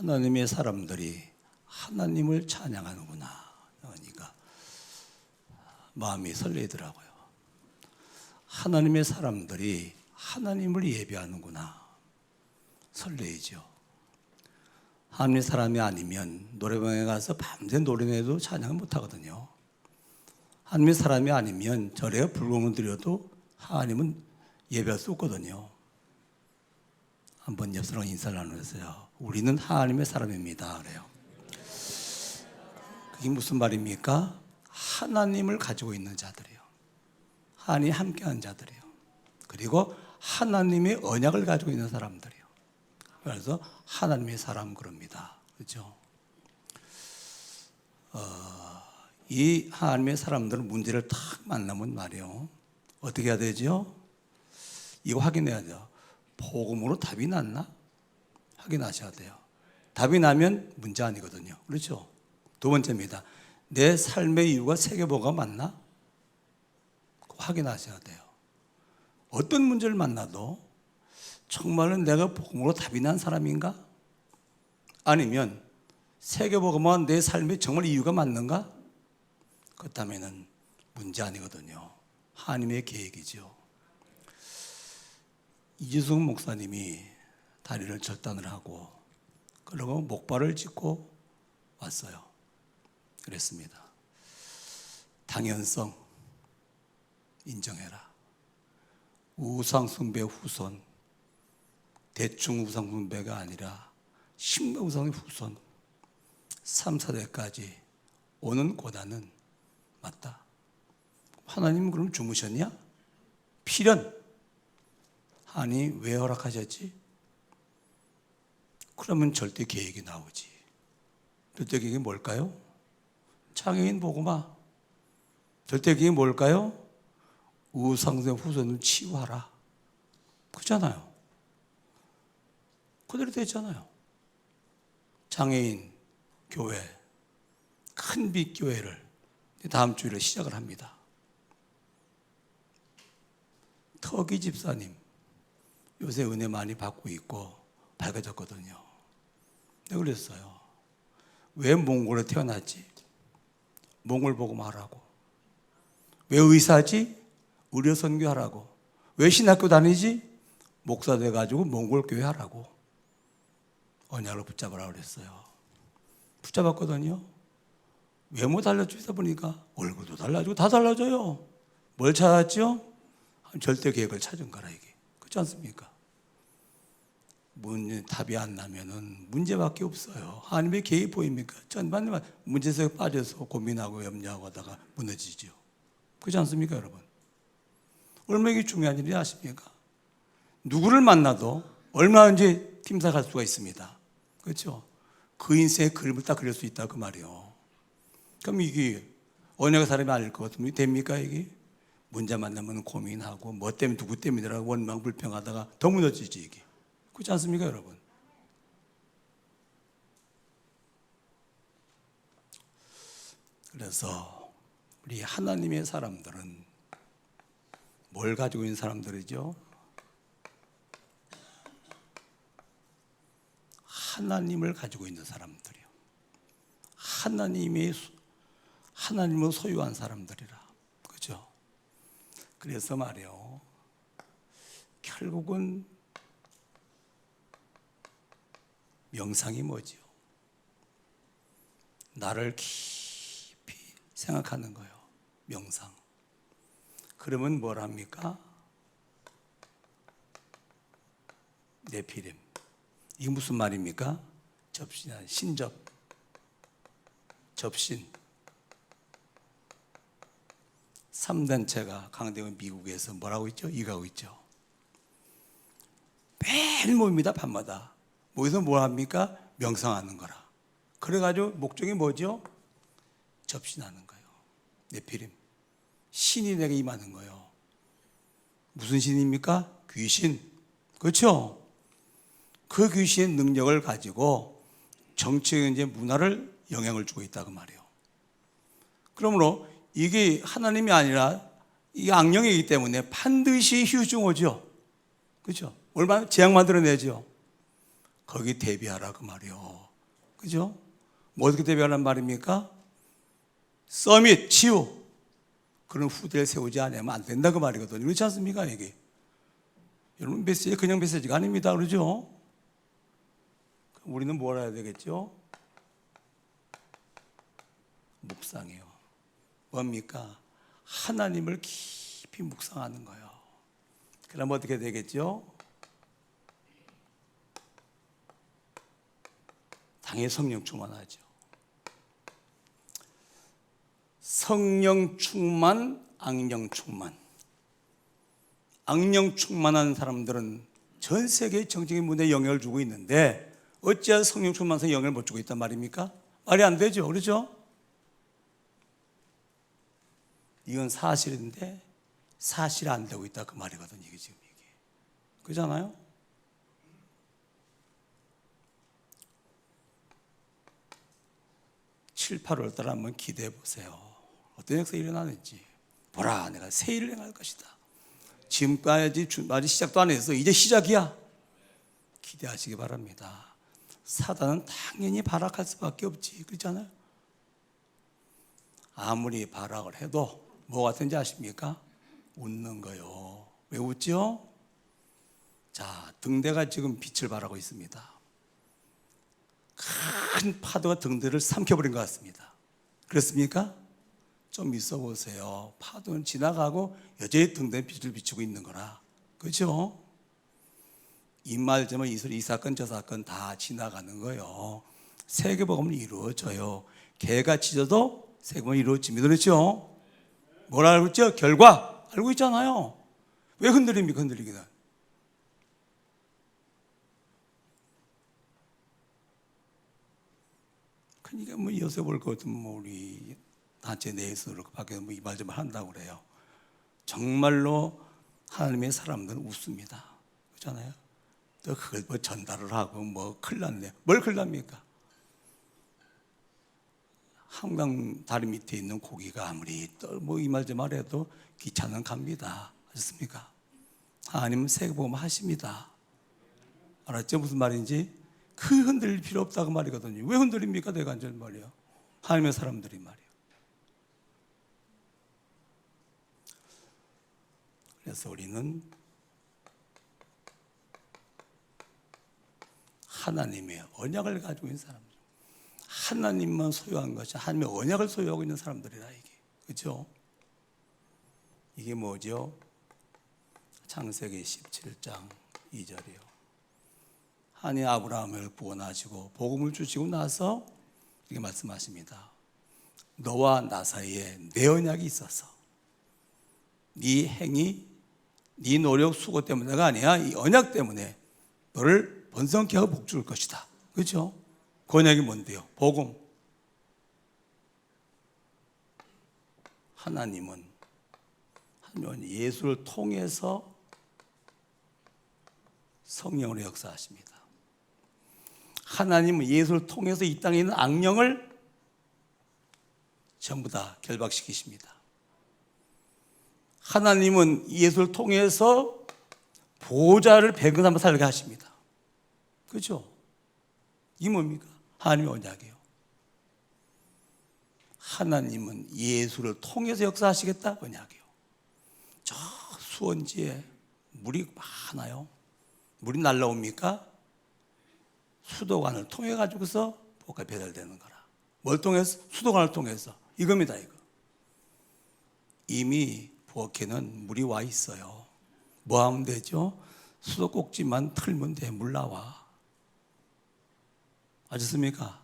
하나님의 사람들이 하나님을 찬양하는구나. 그러니까 마음이 설레더라고요. 하나님의 사람들이 하나님을 예배하는구나. 설레이죠. 하나님의 사람이 아니면 노래방에 가서 밤새 노래내도 찬양을 못하거든요. 하나님의 사람이 아니면 절에 불공을 드려도 하나님은 예배할 수 없거든요. 한번 옆 사람 인사를 나누었어요. 우리는 하나님의 사람입니다. 그래요. 그게 무슨 말입니까? 하나님을 가지고 있는 자들이요. 하나님이 함께한 자들이요. 그리고 하나님의 언약을 가지고 있는 사람들이요. 그래서 하나님의 사람 그럽니다. 그렇죠? 이 하나님의 사람들은 문제를 탁 만나면 말이요. 어떻게 해야 되죠? 이거 확인해야 돼요. 복음으로 답이 났나? 확인하셔야 돼요. 답이 나면 문제 아니거든요. 그렇죠? 두 번째입니다. 내 삶의 이유가 세계보가 맞나? 확인하셔야 돼요. 어떤 문제를 만나도 정말로 내가 복음으로 답이 난 사람인가? 아니면 세계보고만 내 삶에 정말 이유가 맞는가? 그렇다면 문제 아니거든요. 하나님의 계획이죠. 이지숙 목사님이 다리를 절단을 하고 그리고 목발을 짚고 왔어요. 그랬습니다. 당연성 인정해라. 우상숭배 후손, 대충 우상숭배가 아니라 심각우상의 후손 3, 4대까지 오는 고난은 맞다. 하나님은 그럼 주무셨냐? 필연. 하나님 왜 허락하셨지? 그러면 절대 계획이 나오지. 절대 계획이 뭘까요? 장애인 복음화. 절대 계획이 뭘까요? 우상숭배 후손을 치유하라. 그잖아요. 그대로 됐잖아요. 장애인 교회, 큰빛 교회를 다음 주일에 시작을 합니다. 터기 집사님 요새 은혜 많이 받고 있고 밝아졌거든요. 내가 그랬어요. 왜 몽골에 태어났지? 몽골 복음 하라고. 왜 의사지? 의료 선교하라고. 왜 신학교 다니지? 목사 돼가지고 몽골 교회 하라고. 언약을 붙잡으라고 그랬어요. 붙잡았거든요. 외모 달라지다 보니까 얼굴도 달라지고 다 달라져요. 뭘 찾았죠? 절대 계획을 찾은 거라 이게. 그렇지 않습니까? 답이 안 나면은 문제밖에 없어요. 하나님의 계획이 보입니까? 전반만 문제 속에 빠져서 고민하고 염려하고 하다가 무너지죠. 그렇지 않습니까, 여러분? 얼마나 이게 중요한 일이 아십니까? 누구를 만나도 얼마든지 팀사갈 수가 있습니다. 그렇죠? 그 인생의 그림을 딱 그릴 수 있다 그 말이요. 그럼 이게 언약의 사람이 아닐 것 같으면 됩니까 이게? 문제 만나면 고민하고 뭐 때문에 누구 때문이라고 원망 불평하다가 더 무너지지 이게. 그렇지 않습니까 여러분? 그래서 우리 하나님의 사람들은 뭘 가지고 있는 사람들이죠? 하나님을 가지고 있는 사람들이요. 하나님을 소유한 사람들이라. 그죠? 그래서 말이요. 결국은 명상이 뭐지요? 나를 깊이 생각하는 거예요. 명상. 그러면 뭘 합니까? 네피림. 이게 무슨 말입니까? 접신한 신접, 접신. 3단체가 강대원 미국에서 뭐라고 있죠? 이가고 있죠. 매일 모입니다. 밤마다. 모여서 뭘 합니까? 명상하는 거라. 그래가지고 목적이 뭐죠? 접신하는 거예요. 네피림. 신이 내게 임하는 거예요. 무슨 신입니까? 귀신. 그렇죠? 그 귀신의 능력을 가지고 정치의 이제 문화를 영향을 주고 있다고 말이에요. 그러므로 이게 하나님이 아니라 이게 악령이기 때문에 반드시 휴중오죠. 그렇죠? 얼마나 재앙 만들어내죠. 거기 대비하라 그 말이요. 그죠? 뭐 어떻게 대변하는 말입니까? 서밋, 치유. 그런 후대를 세우지 않으면 안 된다 그 말이거든요. 그렇지 않습니까 이게? 여러분 메시지 그냥 메시지가 아닙니다. 그러죠? 그럼 우리는 뭘 해야 되겠죠? 묵상해요. 뭡니까? 하나님을 깊이 묵상하는 거예요. 그럼 어떻게 되겠죠? 당연히 성령 충만하죠. 성령 충만, 악령 충만. 악령 충만한 사람들은 전 세계 정치적인 문화에 영향을 주고 있는데 어찌하여 성령 충만해서 영향을 못 주고 있단 말입니까? 말이 안 되죠. 그렇죠? 이건 사실인데 사실이 안 되고 있다 그 말이거든요. 이게 지금 이게. 그렇잖아요? 칠, 8월 달 한번 기대해 보세요. 어떤 역사가 일어나는지. 보라, 내가 새 일을 행할 것이다. 지금까지 아직 시작도 안 했어. 이제 시작이야. 기대하시기 바랍니다. 사단은 당연히 발악할 수밖에 없지. 그렇잖아요? 아무리 발악을 해도 뭐 같은지 아십니까? 웃는 거요. 왜 웃죠? 자, 등대가 지금 빛을 발하고 있습니다. 큰 파도가 등대를 삼켜버린 것 같습니다. 그렇습니까? 좀 있어 보세요. 파도는 지나가고 여전히 등대는 빛을 비추고 있는 거라. 그렇죠? 이 말 되면 이 사건 저 사건 다 지나가는 거예요. 세계복음은 이루어져요. 개가 짖어도 세계복음은 이루어집니다. 그렇죠? 뭘 알고 있죠? 결과 알고 있잖아요. 왜 흔들립니까? 흔들리기는. 그러니까 뭐 요새 볼 것 같으면 뭐 우리 단체 내에서 그렇게 밖에서 뭐 이 말 좀 한다고 그래요. 정말로 하나님의 사람들은 웃습니다. 그렇잖아요. 또 그걸 뭐 전달을 하고 뭐 큰일 났네. 뭘 큰일 납니까? 한강 다리 밑에 있는 고기가 아무리 또 뭐 이 말 저 말해도 기차는 갑니다. 아셨습니까? 하나님은 세계복음 하십니다. 알았죠? 무슨 말인지? 그 흔들릴 필요 없다고 말이거든요. 왜 흔들립니까? 내가 완전 말이에요. 하나님의 사람들이 말이에요. 그래서 우리는 하나님의 언약을 가지고 있는 사람들, 하나님만 소유한 것이 하나님의 언약을 소유하고 있는 사람들이라 이게. 그렇죠? 이게 뭐죠? 창세기 17장 2절이요. 하나님 아브라함을 구원하시고 복음을 주시고 나서 이렇게 말씀하십니다. 너와 나 사이에 내 언약이 있어서 네 행위, 네 노력 수고 때문에가 아니야. 이 언약 때문에 너를 번성케 하고 복 줄 것이다. 그렇죠? 그 언약이 뭔데요? 복음. 하나님은 예수를 통해서 성령으로 역사하십니다. 하나님은 예수를 통해서 이 땅에 있는 악령을 전부 다 결박시키십니다. 하나님은 예수를 통해서 보호자를 백은 살게 하십니다. 그렇죠? 이게 뭡니까? 하나님의 언약이에요. 하나님은 예수를 통해서 역사하시겠다? 언약이에요. 저 수원지에 물이 많아요. 물이 날라옵니까? 수도관을 통해 가지고서 복가 배달되는 거라. 뭘 통해서? 수도관을 통해서. 이겁니다, 이거. 이미 부엌에는 물이 와 있어요. 뭐 하면 되죠? 수도 꼭지만 틀면 돼. 물 나와. 아셨습니까?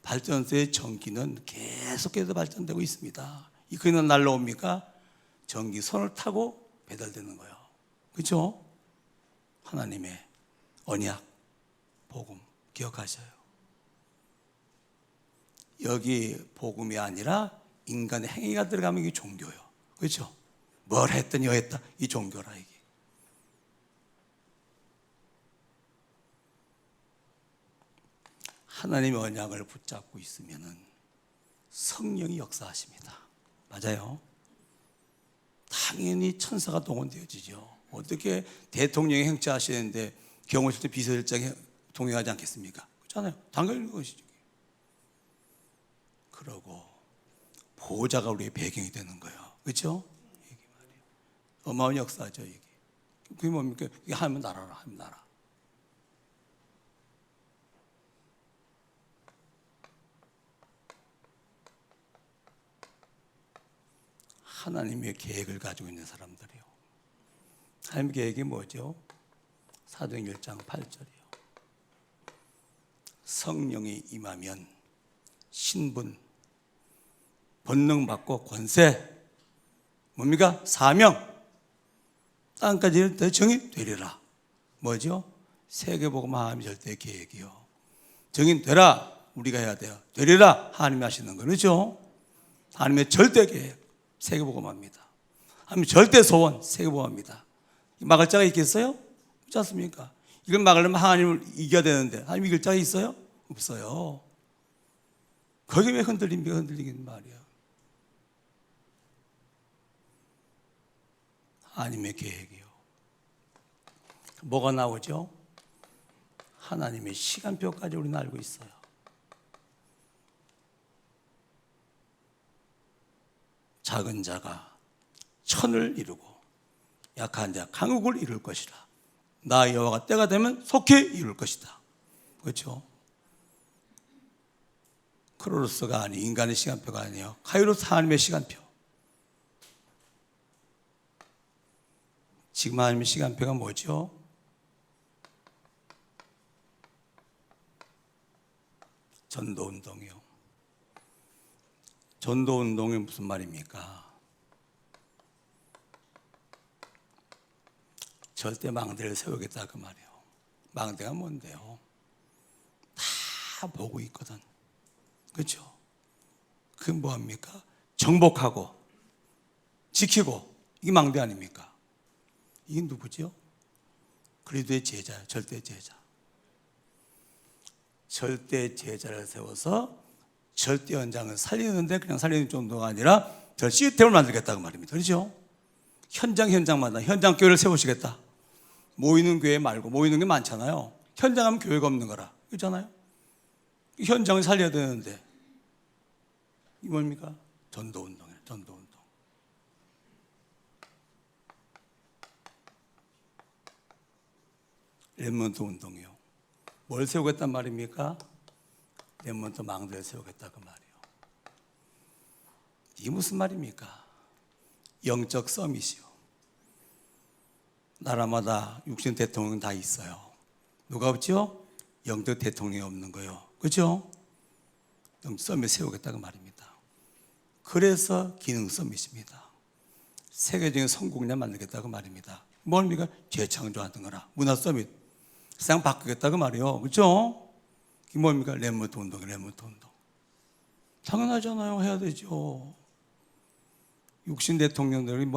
발전소의 전기는 계속해서 발전되고 있습니다. 이 그는 날라옵니까? 전기선을 타고 배달되는 거예요. 그렇죠? 하나님의 언약, 복음 기억하셔요. 여기 복음이 아니라 인간의 행위가 들어가면 이게 종교예요. 그렇죠? 뭘 했더니 했다. 이 종교라 이게. 하나님의 언약을 붙잡고 있으면은 성령이 역사하십니다. 맞아요? 당연히 천사가 동원되어지죠. 어떻게 대통령이 행차하시는데 경호실장 비서실장이 동행하지 않겠습니까? 그렇잖아요. 당연히 그것이죠. 그러고 보호자가 우리의 배경이 되는 거예요. 그렇죠? 이게 말이에요. 어마어마한 역사죠, 이게. 그게 뭡니까? 이게 하나님 나라라, 하나님 나라. 하나님의 계획을 가지고 있는 사람들이요. 하나님의 계획이 뭐죠? 사도행 1장 8절이요. 성령이 임하면 신분, 권능 받고 권세, 뭡니까? 사명, 땅까지 정이 되리라. 뭐죠? 세계복음 하나님의 절대 계획이요. 정인 되라. 우리가 해야 돼요. 되리라. 하나님이 하시는 거. 그렇죠? 하나님의 절대 계획. 세계복음합니다. 하나님 절대 소원. 세계복음합니다. 막을 자가 있겠어요? 그렇지 않습니까? 이걸 막으려면 하나님을 이겨야 되는데 하나님 이길 자가 있어요? 없어요. 거기 왜 흔들리긴 말이야. 하나님의 계획이요. 뭐가 나오죠? 하나님의 시간표까지 우리는 알고 있어요. 작은 자가 천을 이루고 약한 자 강국을 이룰 것이라. 나 여호와가 때가 되면 속히 이룰 것이다. 그렇죠? 크로노스가 아니 인간의 시간표가 아니에요. 카이로스 하나님의 시간표. 지금 하나님의 시간표가 뭐죠? 전도운동이요. 전도운동이 무슨 말입니까? 절대 망대를 세우겠다 그 말이에요. 망대가 뭔데요? 다 보고 있거든. 그렇죠? 그게 뭐합니까? 정복하고 지키고 이게 망대 아닙니까? 이게 누구죠? 그리스도의 제자예요. 절대 제자. 절대 제자를 세워서 절대 현장을 살리는데 그냥 살리는 정도가 아니라 저 시스템을 만들겠다고 말입니다. 그렇죠? 현장마다 현장 교회를 세우시겠다. 모이는 교회 말고 모이는 게 많잖아요. 현장하면 교회가 없는 거라. 그렇잖아요? 현장을 살려야 되는데 이 뭡니까? 전도운동이에요. 전도운동. 렘넌트 운동이요. 뭘 세우겠단 말입니까? 렘넌트 망대를 세우겠다 그 말이에요. 이게 무슨 말입니까? 영적 서밋이요. 나라마다 육신 대통령 다 있어요. 누가 없죠? 영적 대통령이 없는 거예요. 그렇죠? 영적 서밋 세우겠다 그 말입니다. 그래서 기능 서밋입니다. 세계적인 성공량 만들겠다 그 말입니다. 뭡니까? 재창조하는 거라. 문화 서밋. 세상 바꾸겠다 그 말이에요. 그렇죠? 이게 뭡니까? 렘넌트 운동, 렘넌트 운동. 당연하잖아요. 해야 되죠. 육신 대통령들이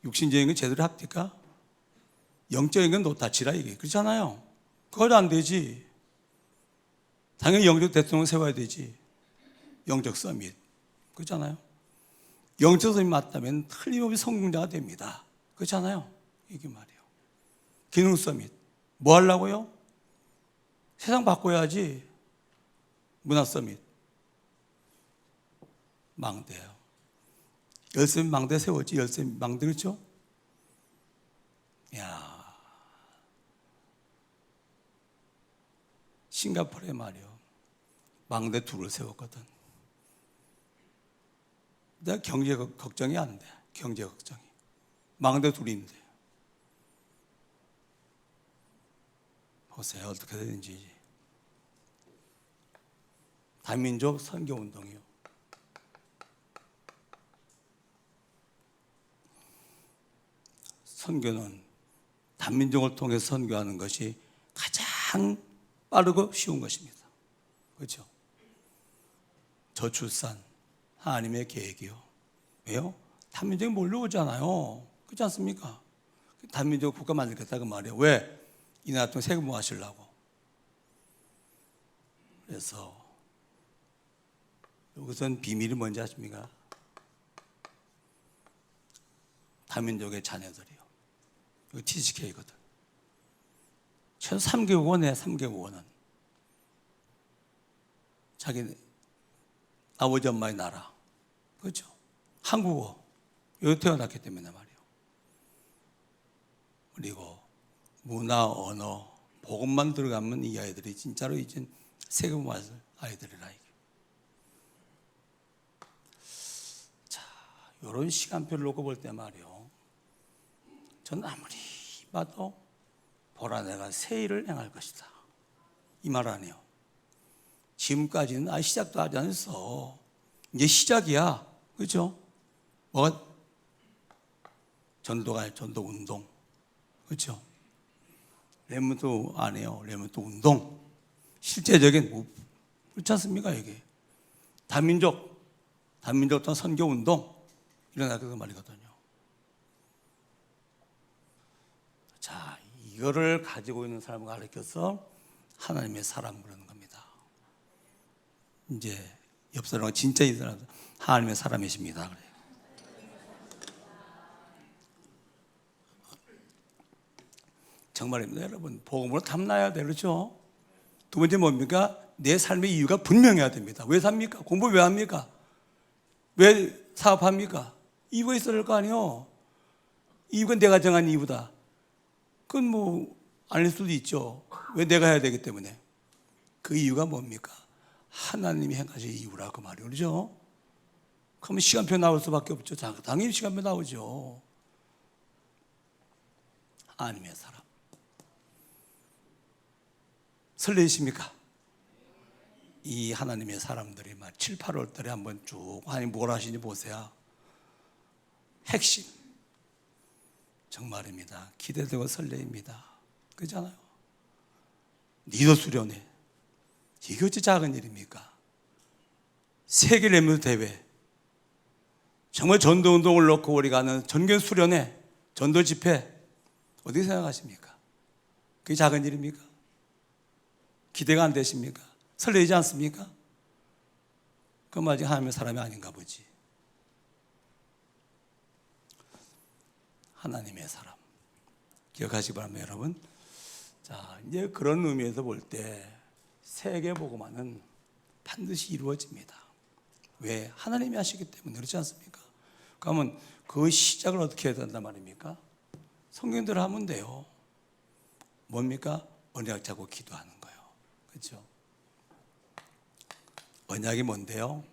육신적인 건 제대로 합니까? 영적인 건 노타치라 이게. 그렇잖아요. 그걸 안 되지. 당연히 영적 대통령 세워야 되지. 영적 서밋. 그렇잖아요. 영적 서밋 맞다면 틀림없이 성공자가 됩니다. 그렇잖아요. 이게 말이에요. 기능 서밋. 뭐 하려고요? 세상 바꿔야지. 문화 서밋. 망대예요. 열쇠 망대 세웠지. 열쇠 망대 그렇죠? 야, 싱가포르에 말이요. 망대 둘을 세웠거든. 내가 경제 걱정이 안 돼. 경제 걱정이. 망대 둘인데. 보세요. 어떻게 되는지. 다민족 선교운동이요. 선교는 단민족을 통해 선교하는 것이 가장 빠르고 쉬운 것입니다. 그렇죠? 저출산, 하나님의 계획이요. 왜요? 단민족이 몰려오잖아요. 그렇지 않습니까? 단민족 국가 만들겠다 그 말이에요. 왜? 이 나라 동안 세금 뭐 하시려고. 그래서 여기서는 비밀이 뭔지 아십니까? 다민족의 자녀들이요. 이거 TCK거든. 최소 3개국 원에 3개국 원은. 자기 아버지 엄마의 나라, 그렇죠? 한국어, 여기 태어났기 때문에 말이에요. 그리고 문화, 언어, 복음만 들어가면 이 아이들이 진짜로 이제 세계관 왔을 아이들이라. 자, 이런 시간표를 놓고 볼 때 말이요, 전 아무리 봐도 보라 내가 새 일을 행할 것이다, 이 말 아니에요. 지금까지는 아직 시작도 하지 않았어. 이제 시작이야, 그렇죠? 뭐가 전도 운동, 그렇죠? 렘넌트 안 해요. 렘넌트 운동, 실제적인, 그렇지 않습니까? 이게 다민족 어떤 선교 운동 일어나게 그 말이거든요. 자, 이거를 가지고 있는 사람을 가르쳐서 하나님의 사람 그러는 겁니다. 이제 옆 사람은 진짜 이 사람 하나님의 사람이십니다. 그래요. 정말입니다, 여러분. 복음으로 탐나야 돼, 그렇죠? 두 번째 뭡니까? 내 삶의 이유가 분명해야 됩니다. 왜 삽니까? 공부 왜 합니까? 왜 사업합니까? 이유가 있어야 될 거 아니에요. 이유가 내가 정한 이유다. 그건 뭐 아닐 수도 있죠. 왜 내가 해야 되기 때문에. 그 이유가 뭡니까? 하나님이 행하신 이유라 그 말이에요, 그렇죠? 그러면 시간표 나올 수밖에 없죠. 당연히 시간표 나오죠. 하나님의 사람. 설레십니까? 이 하나님의 사람들이 막 7, 8월 달에 한번 쭉 하나님 뭘 하시는지 보세요. 핵심. 정말입니다. 기대되고 설레입니다. 그렇잖아요. 리더 수련회. 이게 어찌 작은 일입니까? 세계 렘넌트 대회. 정말 전도운동을 놓고 우리가 하는 전교 수련회, 전도 집회. 어떻게 생각하십니까? 그게 작은 일입니까? 기대가 안 되십니까? 설레지 않습니까? 그럼 아직 하나님의 사람이 아닌가 보지. 하나님의 사람. 기억하시기 바랍니다, 여러분. 자, 이제 그런 의미에서 볼 때 세계 복음화는 반드시 이루어집니다. 왜? 하나님이 하시기 때문에. 그렇지 않습니까? 그러면 그 시작을 어떻게 해야 된단 말입니까? 성경대로 하면 돼요. 뭡니까? 언약 잡고 기도하는 거예요. 그렇죠? 언약이 뭔데요?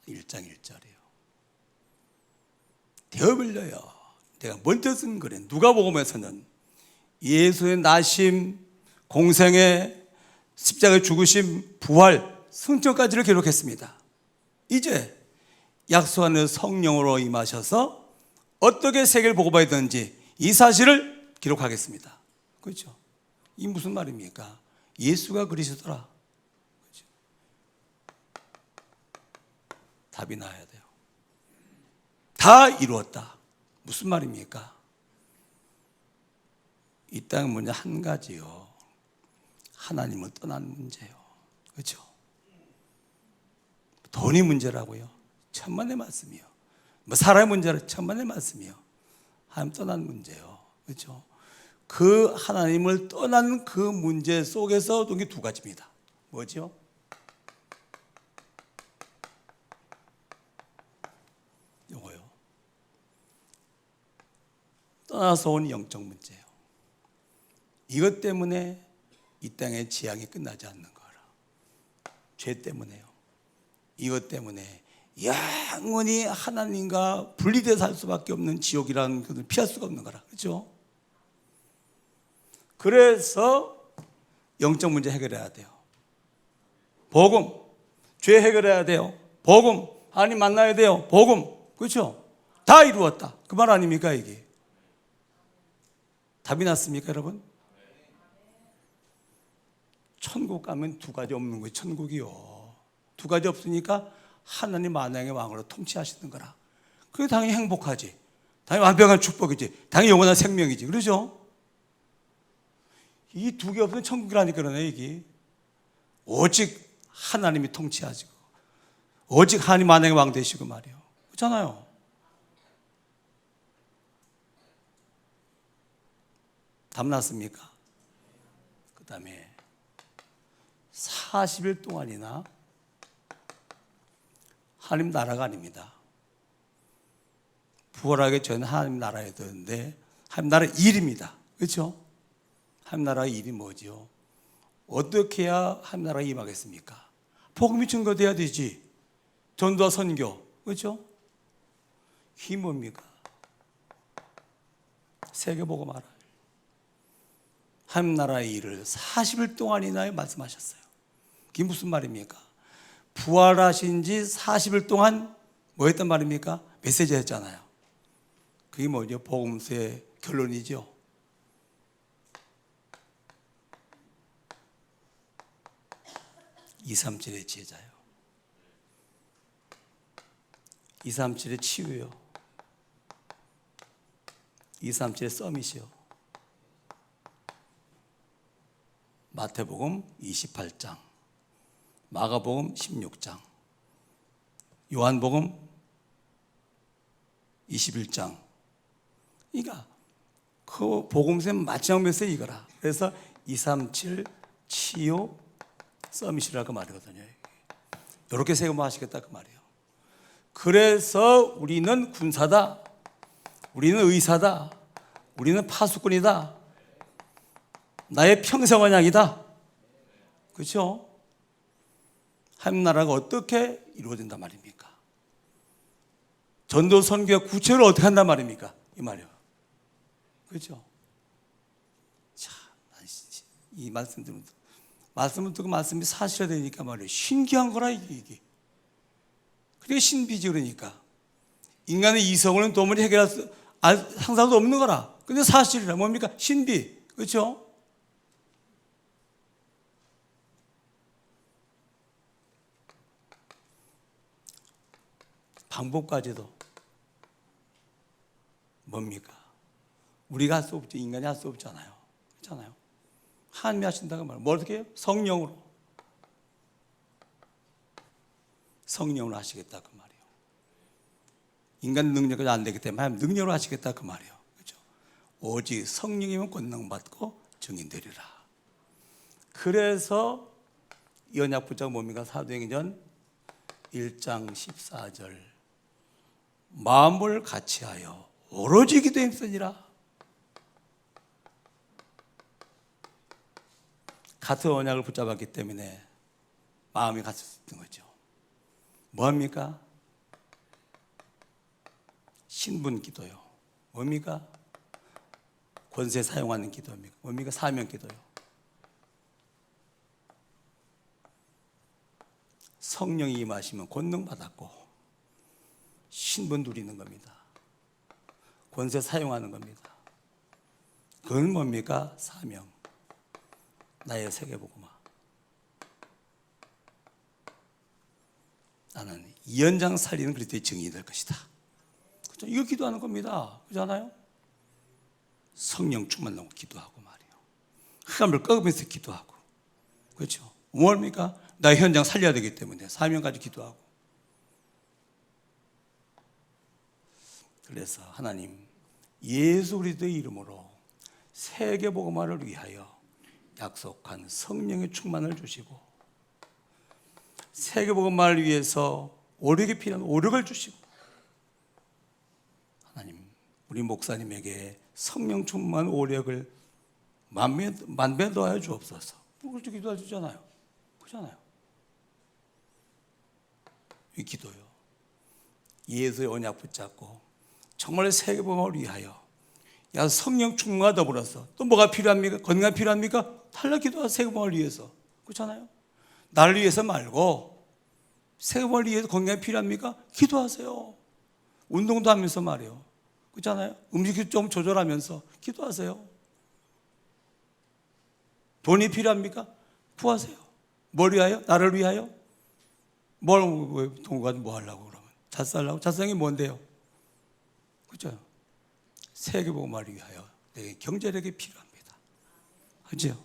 1장 1절이에요. 되어빌려요. 내가 먼저 쓴 글에 누가복음에서는 예수의 나심, 공생애, 십자가의 죽으심, 부활, 승천까지를 기록했습니다. 이제 약속하는 성령으로 임하셔서 어떻게 세계를 복음화했든지 이 사실을 기록하겠습니다. 그렇죠? 이 무슨 말입니까? 예수가 그리스도라. 그렇죠? 답이 나와야 돼요. 다 이루었다. 무슨 말입니까? 이 땅의 문제 한 가지요. 하나님을 떠난 문제요. 그렇죠? 돈이 문제라고요. 천만의 말씀이요. 뭐 사람의 문제라 천만의 말씀이요. 하나님 떠난 문제요. 그렇죠? 그 하나님을 떠난 그 문제 속에서 둔 게 두 가지입니다. 뭐죠? 요거요. 떠나서 온 영적 문제예요. 이것 때문에 이 땅의 재앙이 끝나지 않는 거라. 죄 때문에요. 이것 때문에 영원히 하나님과 분리되어 살 수밖에 없는 지옥이라는 것을 피할 수가 없는 거라. 그렇죠? 그래서 영적 문제 해결해야 돼요. 복음. 죄 해결해야 돼요. 복음. 하나님 만나야 돼요. 복음. 그렇죠? 다 이루었다. 그 말 아닙니까 이게? 답이 났습니까 여러분? 천국 가면 두 가지 없는 거예요. 천국이요. 두 가지 없으니까 하나님 만왕의 왕으로 통치하시는 거라. 그게 당연히 행복하지. 당연히 완벽한 축복이지. 당연히 영원한 생명이지. 그러죠? 이 두 개 없으면 천국이라니까 그러네 이게. 오직 하나님이 통치하시고 오직 하나님 만왕의 왕 되시고 말이에요. 그렇잖아요. 답 났습니까? 그 다음에 40일 동안이나 하나님 나라가 아닙니다. 부활하기 전에 하나님 나라에 드는데 하나님 나라 일입니다. 그렇죠? 하나님 나라의 일이 뭐죠? 어떻게 해야 하나님 나라가 임하겠습니까? 복음이 증거돼야 되지. 전도와 선교. 그렇죠? 그게 뭡니까? 세계보고 말아요. 하나님 나라의 일을 40일 동안이나 말씀하셨어요. 그게 무슨 말입니까? 부활하신 지 40일 동안 뭐 했단 말입니까? 메시지 했잖아요. 그게 뭐죠? 복음서의 결론이죠. 237의 제자요. 237의 치유요. 237의 서밋이요. 마태복음 28장, 마가복음 16장, 요한복음 21장. 그러니까 그 복음서의 마지막 메시지 이거라. 그래서 237 치유 서밋이라고 말이거든요. 이렇게 세금화하시겠다 그 말이에요. 그래서 우리는 군사다, 우리는 의사다, 우리는 파수꾼이다, 나의 평생 언약이다. 그렇죠? 하나님 나라가 어떻게 이루어진단 말입니까? 전도 선교가 구체를 어떻게 한단 말입니까? 이 말이요. 그렇죠? 자, 이 말씀을 듣고 말씀이 사실화 되니까 말이에요. 신기한 거라 이게. 그게 신비지. 그러니까 인간의 이성으로는 도무지 해결할 수 상상할 수 없는 거라. 근데 사실이라 뭡니까? 신비. 그렇죠? 방법까지도 뭡니까? 우리가 할 수 없죠. 인간이 할 수 없잖아요. 그렇잖아요. 하나님이 하신다고 말해요. 뭐 어떻게 해요? 성령으로 하시겠다 그 말이에요. 인간 능력이 안 되기 때문에 하나님 능력으로 하시겠다 그 말이에요. 그렇죠? 오직 성령이면 권능받고 증인되리라. 그래서 이 언약 붙자가 뭡니까? 사도행전 1장 14절 마음을 같이하여 오로지 기도에 힘쓰니라. 같은 언약을 붙잡았기 때문에 마음이 같이 있는 거죠. 뭐합니까? 신분 기도요. 뭡니까? 권세 사용하는 기도입니까? 뭡니까? 사명 기도요. 성령이 임하시면 권능 받았고 신분 누리는 겁니다. 권세 사용하는 겁니다. 그건 뭡니까? 사명. 나의 세계복음화. 나는 이 현장 살리는 그리스도의 증인이 될 것이다. 그렇죠? 이거 기도하는 겁니다. 그렇잖아요? 성령 충만하고 기도하고 말이에요. 흑암을 꺾으면서 기도하고. 그렇죠? 뭡니까? 나의 현장 살려야 되기 때문에 사명까지 기도하고. 그래서 하나님 예수 그리스도의 이름으로 세계복음화를 위하여 약속한 성령의 충만을 주시고 세계복음화를 위해서 오력이 필요한 오력을 주시고 하나님 우리 목사님에게 성령 충만 오력을 만배 더하여 주옵소서. 그렇게 기도해 주잖아요. 그렇잖아요. 이 기도요. 예수의 언약 붙잡고 정말 세계복음을 위하여 야 성령 충만과 더불어서 또 뭐가 필요합니까? 건강 필요합니까? 탈락 기도하 세계복음을 위해서. 그렇잖아요. 나를 위해서 말고 세계복음을 위해서 건강이 필요합니까? 기도하세요. 운동도 하면서 말이에요. 그렇잖아요. 음식 좀 조절하면서 기도하세요. 돈이 필요합니까? 구하세요. 뭘 위하여? 나를 위하여? 돈 가지고 뭐 하려고 그러면? 잘 살라고? 자성이 뭔데요? 그죠? 세계복음화를 위하여 내게 경제력이 필요합니다. 그죠?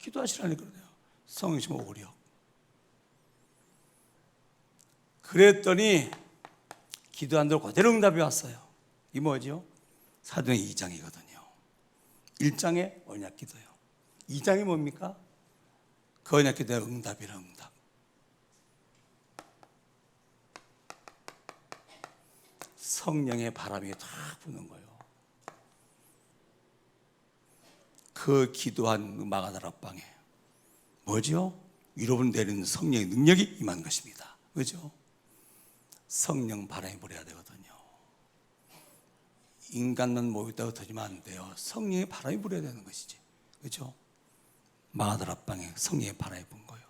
기도하시라니 그러네요. 성령 오력. 그랬더니 기도한 대로 그대로 응답이 왔어요. 이 뭐죠? 사도행 2장이거든요. 1장의 언약 기도요. 2장이 뭡니까? 그 언약에 대한 응답이라 응답. 성령의 바람이 다 부는 거예요. 그 기도한 마가다락방에 뭐죠? 위로 내리는 성령의 능력이 임한 것입니다. 그죠? 성령 바람이 불어야 되거든요. 인간만 모였다고 터지면 안 돼요. 성령의 바람이 불어야 되는 것이지. 그죠? 마가다락방에 성령의 바람이 분 거예요.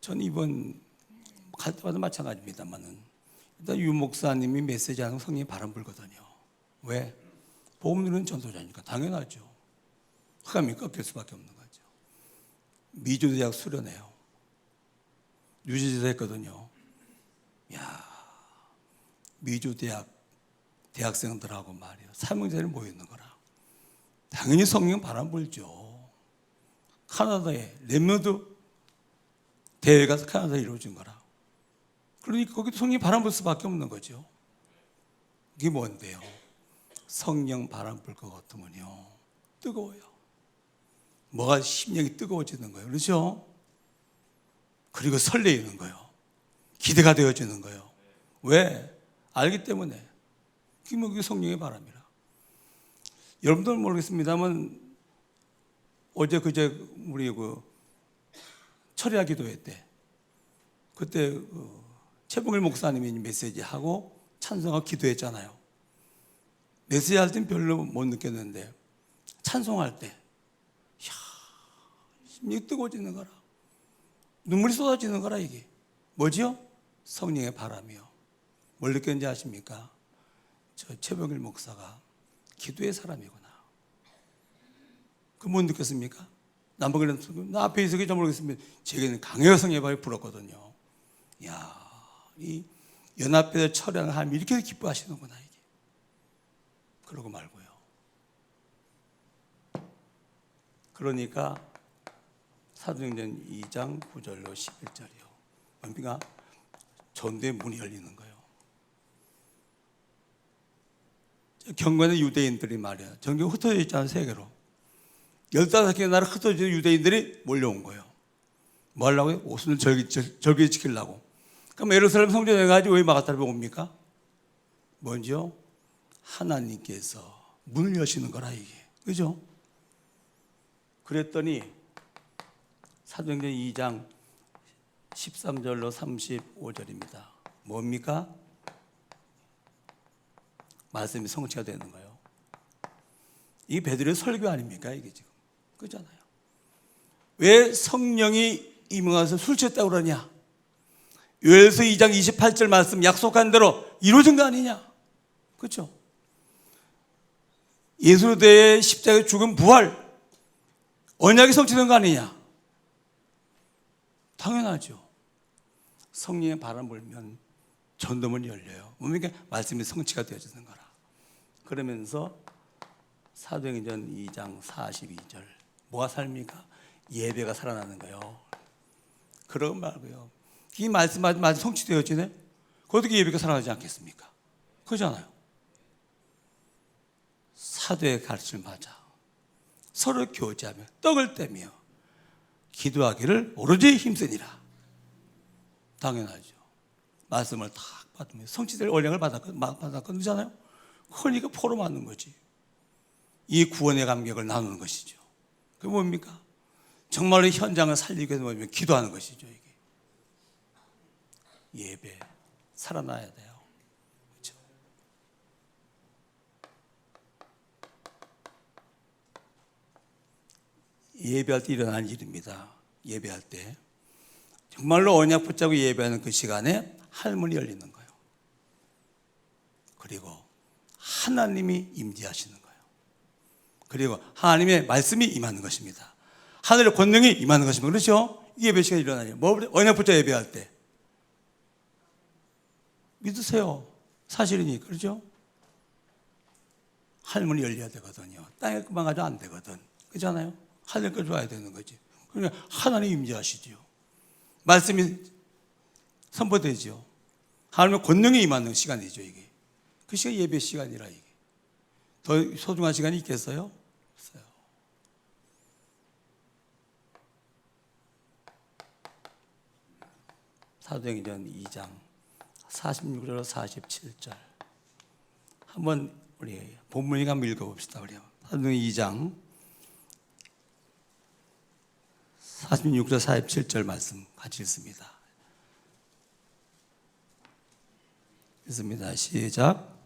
전 이번 갈 때마다 마찬가지입니다만은 일단 유 목사님이 메시지하는 성령의 바람 불거든요. 왜? 복음 누리는 전도자니까 당연하죠. 흑암이 꺾일 수밖에 없는 거죠. 미주대학 수련회요. 뉴저지에서 했거든요. 야, 미주대학 대학생들하고 말이요. 사명자를 모여 있는 거라. 당연히 성령 바람 불죠. 카나다에 레몬드 대회가 카나다에 이루어진 거라. 그러니까 거기도 성령 바람 불 수밖에 없는 거죠. 이게 뭔데요? 성령 바람 불 것 같으면요 뜨거워요. 뭐가 심령이 뜨거워지는 거예요. 그렇죠? 그리고 설레이는 거예요. 기대가 되어지는 거예요. 왜? 알기 때문에. 그게 성령의 바람이라. 여러분들은 모르겠습니다만 어제 그제 우리 철야 기도회 때 그때 최봉일 목사님이 메시지하고 찬송하고 기도했잖아요. 메시지 할 땐 별로 못 느꼈는데 찬송할 때 이야, 심령이 뜨거워지는 거라. 눈물이 쏟아지는 거라. 이게 뭐지요? 성령의 바람이요. 뭘 느꼈는지 아십니까? 저 최병일 목사가 기도의 사람이구나. 그 못 느꼈습니까? 남북이는 나 앞에 있었기 전 모르겠습니다. 제게는 강해의 성령의 바람이 불었거든요. 이야, 이 연합회의 철야를 하면 이렇게 기뻐하시는구나 이게. 그러고 말고요. 그러니까 사도행전 2장 9절로 11절이요. 뭡니까? 전도의 문이 열리는 거예요. 경건의 유대인들이 말이야. 전경 흩어져 있잖아요. 세계로. 15개 나라 흩어져 유대인들이 몰려온 거예요. 뭐 하려고요? 옷을 절기 지키려고. 그럼 예루살렘 성전에 가지고 왜 마가다락에 옵니까? 뭔지요? 하나님께서 문을 여시는 거라 이게. 그죠? 그랬더니 사도행전 2장 13절로 35절입니다. 뭡니까? 말씀이 성취가 되는 거예요. 이게 베드로의 설교 아닙니까? 이게 지금. 그렇잖아요. 왜 성령이 임하셔서 술 취했다고 그러냐? 요엘서 2장 28절 말씀 약속한 대로 이루어진 거 아니냐? 그렇죠? 예수로 대해 십자가에 죽은 부활 언약이 성취된 거 아니냐? 당연하죠. 성령의 바람 불면 전도문이 열려요. 뭡니까? 말씀이 성취가 되어지는 거라. 그러면서 사도행전 2장 42절 뭐가 살입니까? 예배가 살아나는 거예요. 그러고 말고요. 이 말씀 성취되어지네? 어떻게 예배가 살아나지 않겠습니까? 그렇잖아요. 사도의 가르침을 맞아 서로 교제하며 떡을 떼며 기도하기를 오로지 힘쓰니라. 당연하죠. 말씀을 딱 받으면 성취될 언약을 받았거든요. 그러니까 포로 맞는 거지. 이 구원의 감격을 나누는 것이죠. 그게 뭡니까? 정말로 현장을 살리기 위해서 뭐냐면 기도하는 것이죠. 이게 예배 살아나야 돼요. 그렇죠? 예배할 때 일어나는 일입니다. 예배할 때 정말로 언약 붙잡고 예배하는 그 시간에 하늘문이 열리는 거예요. 그리고 하나님이 임재하시는 거예요. 그리고 하나님의 말씀이 임하는 것입니다. 하늘의 권능이 임하는 것입니다. 그렇죠? 예배 시간이 일어나요. 뭐 언약 붙잡고 예배할 때 믿으세요. 사실이니까. 그렇죠? 하늘문이 열려야 되거든요. 땅에 그만 가지고 안 되거든. 그렇잖아요? 하늘까지 와야 되는 거지. 그러니까 하나님 임재하시지요. 말씀이 선포되죠. 하나님의 권능이 임하는 시간이죠. 이게 그 시간이 예배 시간이라. 이게 더 소중한 시간이 있겠어요? 없어요. 사도행전 2장 46절 47절 한번 우리 본문이가 한번 읽어봅시다. 우리 사도행전 2장 46절 47절 말씀 같이 읽습니다. 읽습니다. 시작.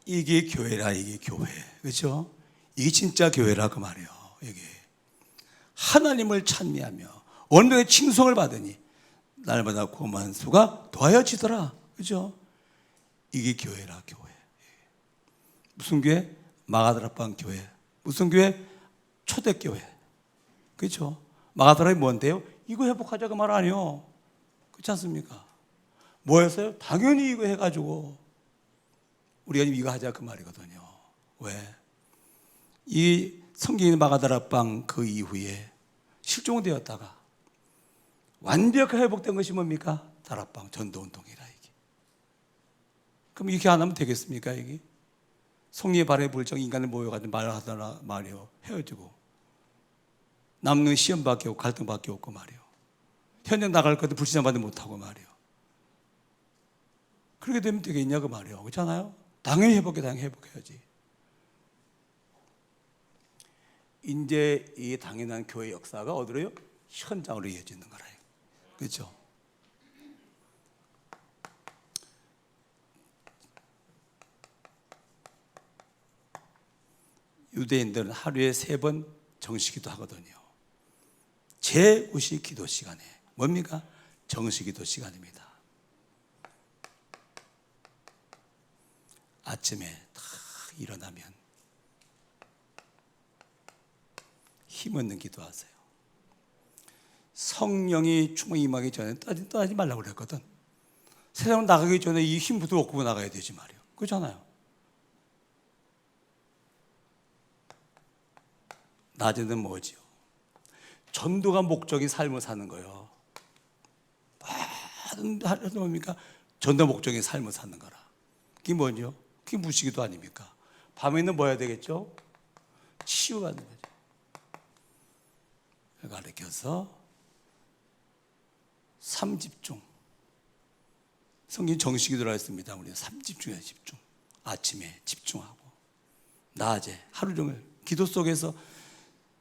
이게 교회라. 이게 교회, 그렇죠? 이게 진짜 교회라 그 말이에요. 이게 하나님을 찬미하며 원명의 칭송을 받으니 날마다 고만 수가 더하여지더라, 그렇죠? 이게 교회라. 교회. 무슨 교회? 마가다락방 교회. 무슨 교회? 초대교회, 그렇죠? 마가다락이 뭔데요? 이거 회복하자 그 말 아니에요. 그렇지 않습니까? 뭐였어요? 당연히 이거 해가지고 우리가 이거 하자 그 말이거든요. 왜? 이 성경의 마가다락방 그 이후에 실종되었다가 완벽하게 회복된 것이 뭡니까? 다락방 전도운동이라 이게. 그럼 이렇게 안 하면 되겠습니까? 이게 성리의 발에 불정 인간을 모여가지고 말하더라 말이요, 헤어지고 남는 시험밖에 없고 갈등밖에 없고 말이요, 현장 나갈 것도 불신자받지 못하고 말이요. 그렇게 되면 되겠냐 그 말이요, 그렇잖아요? 당연히 회복해, 당연히 회복해야지. 이제 이 당연한 교회 역사가 어디로요? 현장으로 이어지는 거라요, 그렇죠? 유대인들은 하루에 3번 정식기도 하거든요. 제9시 기도 시간에 뭡니까? 정식기도 시간입니다. 아침에 다 일어나면 힘없는 기도하세요. 성령이 충만히 임하기 전에 떠나지 말라고 그랬거든. 세상으로 나가기 전에 이 힘부터 얻고 나가야 되지 말이요, 그렇잖아요. 낮에는 뭐지요? 전도가 목적인 삶을 사는 거예요. 모든 하루는 뭡니까? 전도 목적인 삶을 사는 거라. 그게 뭐죠? 그게 무시기도 아닙니까? 밤에는 뭐 해야 되겠죠? 치유하는 거죠. 가르쳐서 3집중. 성경 정식기도라 했습니다. 우리는 3집중이야, 집중. 아침에 집중하고 낮에 하루 종일 기도 속에서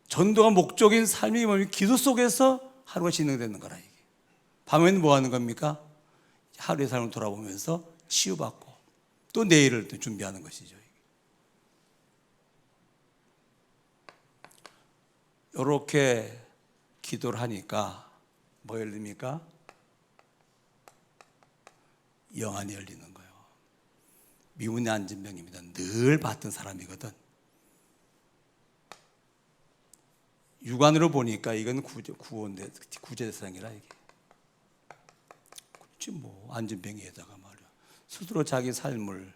전도가 목적인 삶이 뭐냐면 기도 속에서 하루가 진행되는 거라 이게. 밤에는 뭐 하는 겁니까? 하루의 삶을 돌아보면서 치유받고 또 내일을 또 준비하는 것이죠. 이렇게 기도를 하니까 뭐 열립니까? 영안이 열리는 거예요. 미운의 안진병입니다. 늘 봤던 사람이거든. 육안으로 보니까 이건 구제 대상이라 이게. 그렇지 뭐 안진병에다가 말이야. 스스로 자기 삶을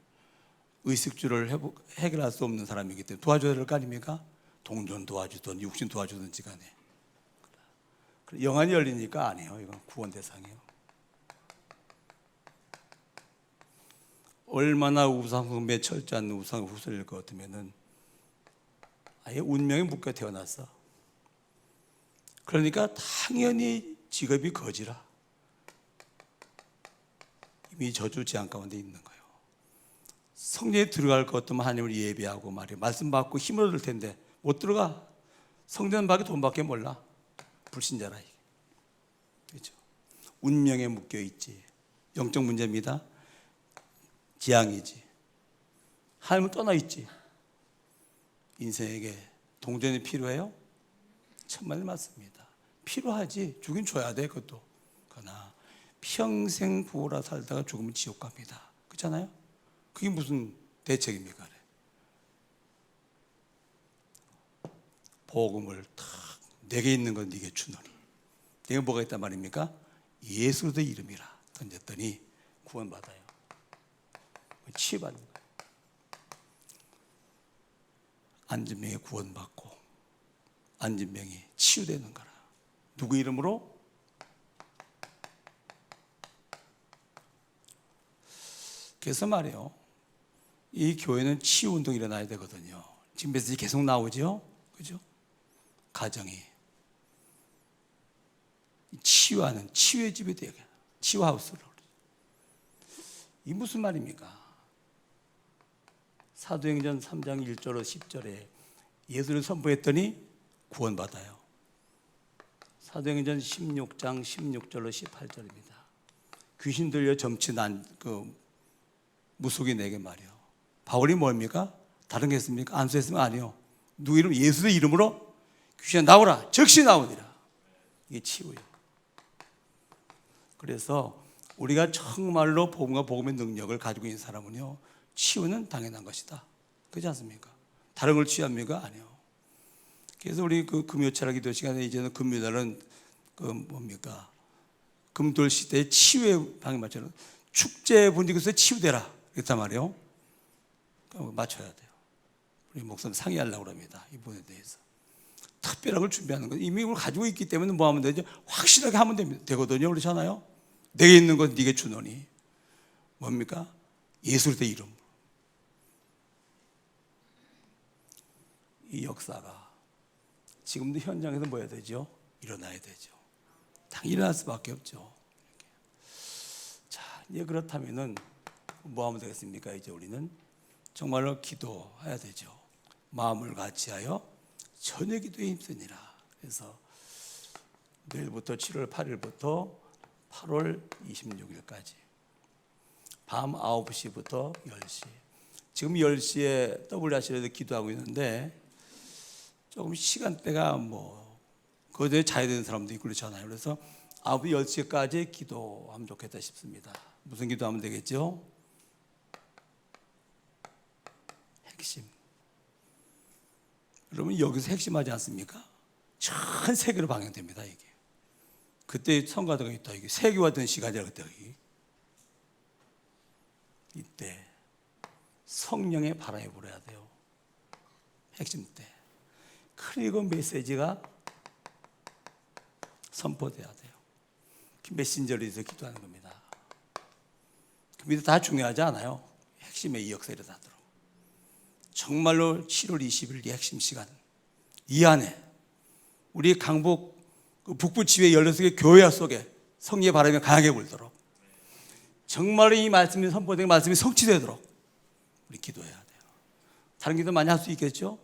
의식주를 해결할 수 없는 사람이기 때문에 도와줘야 될 거 아닙니까? 동전 도와주든 육신 도와주든지 간에. 영안이 열리니까 안 해요. 이건 구원 대상이에요. 얼마나 우상숭배 철저한 우상 후설일 것 같으면은 아예 운명에 묶여 태어났어. 그러니까 당연히 직업이 거지라. 이미 저주 재앙 가운데 있는 거예요. 성전에 들어갈 것 같으면 하나님을 예배하고 말이에요. 말씀 받고 힘을 얻을 텐데 못 들어가. 성전 밖에 돈밖에 몰라. 불신자라 이게. 그렇죠? 운명에 묶여 있지. 영적 문제입니다. 재앙이지. 하나님을 떠나 있지. 인생에게 동전이 필요해요? 천만에 맞습니다. 필요하지. 주긴 줘야 돼 그것도. 그러나 평생 부호라 살다가 죽으면 지옥 갑니다. 그렇잖아요? 그게 무슨 대책입니까? 복음을 탁 내게 있는 건 네게 주노니. 내가 뭐가 있단 말입니까? 예수의 이름이라 던졌더니 구원받아요. 치유받는 거예요. 안진병이 구원받고 안진병이 치유되는 거라. 누구 이름으로? 그래서 말이에요. 이 교회는 치유 운동이 일어나야 되거든요. 지금 메시지 계속 나오죠? 그죠? 가정이 치유하는 치유의 집이 되게 치유 하우스로. 이 무슨 말입니까? 사도행전 3장 1절로 10절에 예수를 선포했더니 구원받아요. 사도행전 16장 16절로 18절입니다. 귀신 들려 점치 난 무속이 내게 말이요. 바울이 뭡니까? 다른 게 있습니까? 안수했으면 아니요. 누구 이름? 예수의 이름으로 귀신 나오라. 즉시 나오니라. 이게 치유예요. 그래서 우리가 정말로 복음과 복음의 능력을 가지고 있는 사람은요, 치유는 당연한 것이다. 그렇지 않습니까? 다른 걸 취합니까? 아니요. 그래서 우리 금요철학 기도 시간에 이제는 금요일은 뭡니까? 금돌 시대의 치유의 방에 맞춰서 축제 분위기에서 치유되라. 그랬단 말이에요. 맞춰야 돼요. 우리 목사님 상의하려고 합니다. 이 부분에 대해서. 특별한 걸 준비하는 거예요. 이미 이걸 가지고 있기 때문에 뭐 하면 되죠? 확실하게 하면 되거든요. 그렇잖아요. 내게 있는 건 네게 주노니. 뭡니까? 예수의 이름. 이 역사가 지금도 현장에서 뭐 해야 되죠? 일어나야 되죠. 당연히 일어날 수밖에 없죠. 자, 이제 그렇다면은 뭐 하면 되겠습니까? 이제 우리는 정말로 기도해야 되죠. 마음을 같이하여 전혀 기도에 힘쓰니라. 그래서 내일부터 7월 8일부터 8월 26일까지 밤 9시부터 10시. 지금 10시에 WRC에서 기도하고 있는데 조금 시간대가 거기에 자야 되는 사람도 있고 그렇잖아요. 그래서 9시, 10시까지 기도하면 좋겠다 싶습니다. 무슨 기도하면 되겠죠? 핵심. 여러분 여기서 핵심하지 않습니까? 전 세계로 방향됩니다. 이게 그때 성가대가 있다. 이게 세계화된 시간이라 그때 이때 성령의 바람이 불어야 돼요. 핵심 때. 그리고 메시지가 선포돼야 돼요. 메신저리에서 기도하는 겁니다. 그 밑에 다 중요하지 않아요. 핵심의 이 역사에 일어나도록. 정말로 7월 20일 이 핵심 시간 이 안에 우리 강북 북부 지회 16개 교회 속에 성령의 바람이 강하게 불도록 정말로 이 말씀이 선포된 말씀이 성취되도록 우리 기도해야 돼요. 다른 기도 많이 할 수 있겠죠?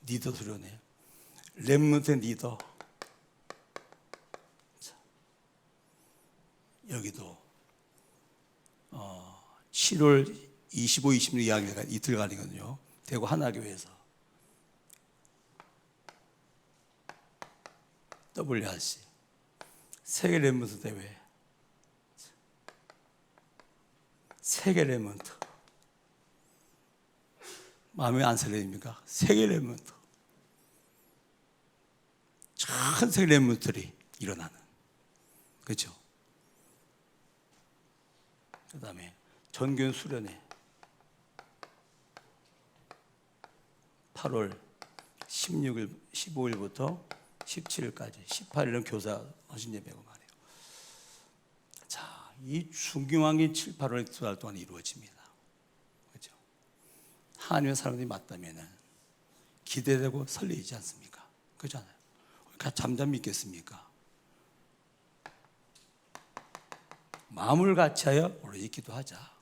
리더 수련회 렘넌트의 리더. 여기도 7월 25, 26일 이야기가 이틀간이거든요. 대구 하나교회에서 WRC 세계 렘넌트 대회, 세계 렘넌트 마음에 안 설레입니까? 세계 렘넌트, 전 세계 렘넌트들이 일어나는, 그렇죠? 그 다음에 전교연 수련회 8월 16일, 15일부터 17일까지 18일은 교사 헌신 예배고 말이에요. 자, 이 중요한 게 7, 8월 두 달 동안 이루어집니다. 그렇죠? 하나님의 사람들이 맞다면 기대되고 설레이지 않습니까? 그렇잖아요. 그러니까 잠잠히 있겠습니까? 마음을 같이하여 오로지 기도하자.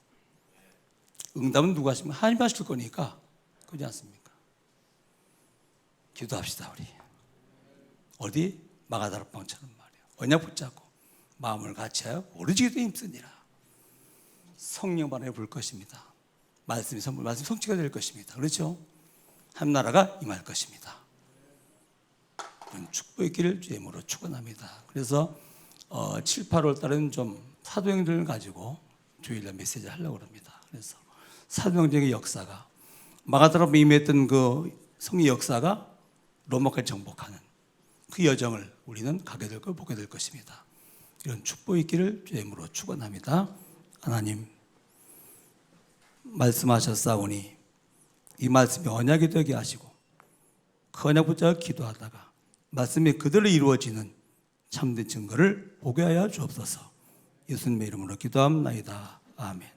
응답은 누가 하시면 하나님 하실 거니까. 그렇지 않습니까? 기도합시다. 우리 어디 마가다락방처럼 말이에요. 언약 붙잡고 마음을 같이하여 오로지 기도에 힘쓰니라. 성령 바람이 불 것입니다. 말씀이 성취가 될 것입니다. 그렇죠? 하나님 나라가 임할 것입니다. 그런 축복의 길을 주임으로 축원합니다. 그래서 7, 8월 달에는 좀 사도행전을 가지고 주일날 메시지를 하려고 합니다. 그래서 사도행전의 역사가 마가다락방에 임했던 그 성의 역사가 로마까지 정복하는 그 여정을 우리는 가게 될 걸 보게 될 것입니다. 이런 축복의 있기를 주임으로 축원합니다. 하나님 말씀하셨사오니 이 말씀이 언약이 되게 하시고 그 언약 붙잡아 기도하다가 말씀이 그대로 이루어지는 참된 증거를 보게 하여 주옵소서. 예수님의 이름으로 기도합나이다. 아멘.